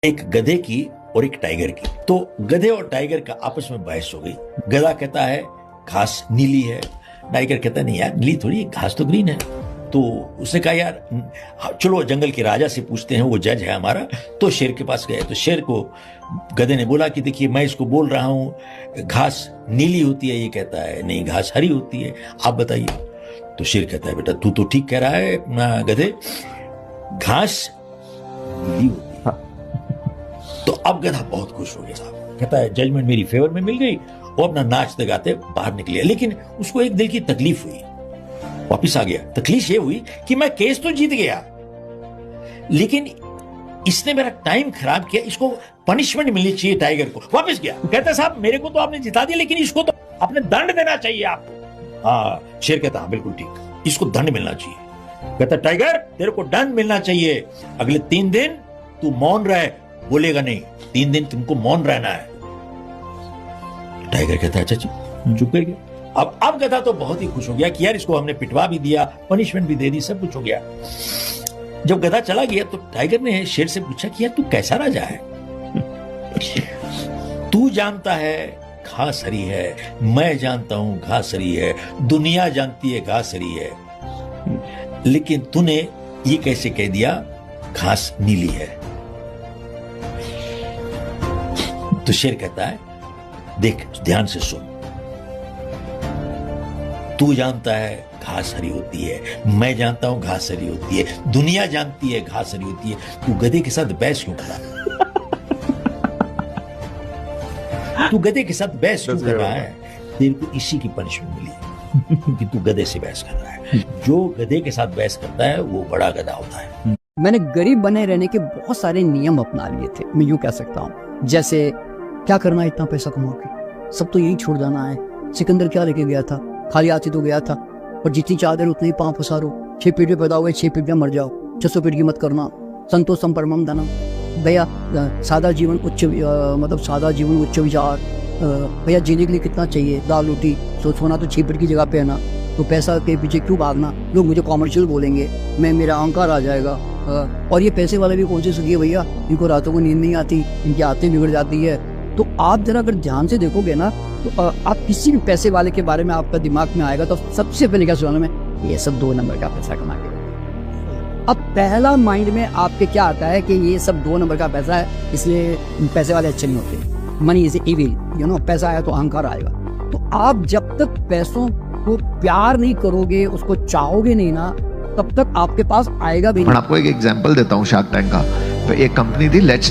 एक गधे की और एक टाइगर की। तो गधे और टाइगर का आपस में बहस हो गई। गधा कहता है घास नीली है, टाइगर कहता है नहीं यार नीली थोड़ी, घास तो ग्रीन है। तो उसने कहा यार चलो जंगल के राजा से पूछते हैं, वो जज है हमारा। तो शेर के पास गए, तो शेर को गधे ने बोला कि देखिए मैं इसको बोल रहा हूं घास नीली होती है, ये कहता है नहीं घास हरी होती है, आप बताइए। तो शेर कहता है बेटा तू तो ठीक कह रहा है गधे, घास नीली होती है। तो अब गधा बहुत खुश हो गया साहब, कहता है जजमेंट मेरी फेवर में मिल गई। वो अपना नाचते गाते बाहर निकले, लेकिन उसको एक दिल की तकलीफ हुई, वापिस आ गया। तकलीफ ये हुई कि मैं केस तो जीत गया, लेकिन इसने मेरा टाइम खराब किया, इसको पनिशमेंट मिलनी चाहिए टाइगर को। वापस गया, कहता साहब मेरे को तो आपने जिता दिया, लेकिन इसको तो आपने दंड देना चाहिए आपको। हाँ, शेर कहता हाँ बिल्कुल ठीक, इसको दंड मिलना चाहिए। कहता टाइगर तेरे को दंड मिलना चाहिए, अगले 3 दिन तू मौन रहे, बोलेगा नहीं, 3 दिन तुमको मौन रहना है। टाइगर कहता है अच्छा चुप कर गया। अब गधा तो बहुत ही खुश हो गया कि यार इसको हमने पिटवा भी दिया, पनिशमेंट भी दे दी, सब कुछ हो गया। जब गधा चला गया तो टाइगर ने शेर से पूछा कि यार तू कैसा राजा है? तू जानता है घास हरी है, मैं जानता हूं घास हरी है, दुनिया जानती है घास हरी है, लेकिन तूने ये कैसे कह दिया घास नीली है? तो शेर कहता है देख ध्यान से सुन, तू जानता है घास हरी होती है, मैं जानता हूं घास हरी होती है, दुनिया जानती है घास हरी होती है, तू गधे के साथ बहस क्यों कर रहा है? तू गधे के साथ बहस क्यों कर रहा है? तेरे को इसी की पनिशमेंट मिली कि तू गधे से बहस कर रहा है। जो गधे के साथ बहस करता है वो बड़ा गधा होता है। मैंने गरीब बने रहने के बहुत सारे नियम अपना लिए थे, मैं यूं कह सकता हूँ। जैसे क्या करना है इतना पैसा कमा के, सब तो यही छोड़ जाना है। सिकंदर क्या लेके गया था, खाली हाथी तो गया था, और जितनी चादर उतने ही पांव पसारो, 6 पीढ़ी पैदा हुए 6 पीढ़ियां मर जाओ, 600 पीढ़ी की मत करना, संतोषम परमम धनम। भैया सादा जीवन उच्च सादा जीवन उच्च विचार। भैया जीने के लिए कितना चाहिए, दाल रोटी, सोना तो 6 पीढ़ी की जगह पे है ना, तो पैसा के पीछे क्यों भागना? लोग मुझे कॉमर्शियल बोलेंगे, मेरा अहंकार आ जाएगा। और ये पैसे वाले भी कौन से सुखी है भैया, इनको रातों को नींद नहीं आती, इनकी आदतें बिगड़ जाती है। तो आप जरा अगर ध्यान से देखोगे ना, तो आप किसी भी पैसे वाले के बारे में आपका दिमाग में आएगा तो सबसे पहले क्या सोचना में, ये सब 2 नंबर का पैसा कमा के। अब पहला माइंड में आपके क्या आता है कि ये सब 2 नंबर का पैसा है, इसलिए पैसे वाले अच्छे नहीं होते। Money is evil, you know, पैसा आया तो अहंकार आएगा। तो आप जब तक पैसों को प्यार नहीं करोगे, उसको चाहोगे नहीं ना, तब तक आपके पास आएगा भी नहीं। मैं आपको एक एग्जांपल देता हूँ शार्क टैंक का। तो एक कंपनी थी लेट्स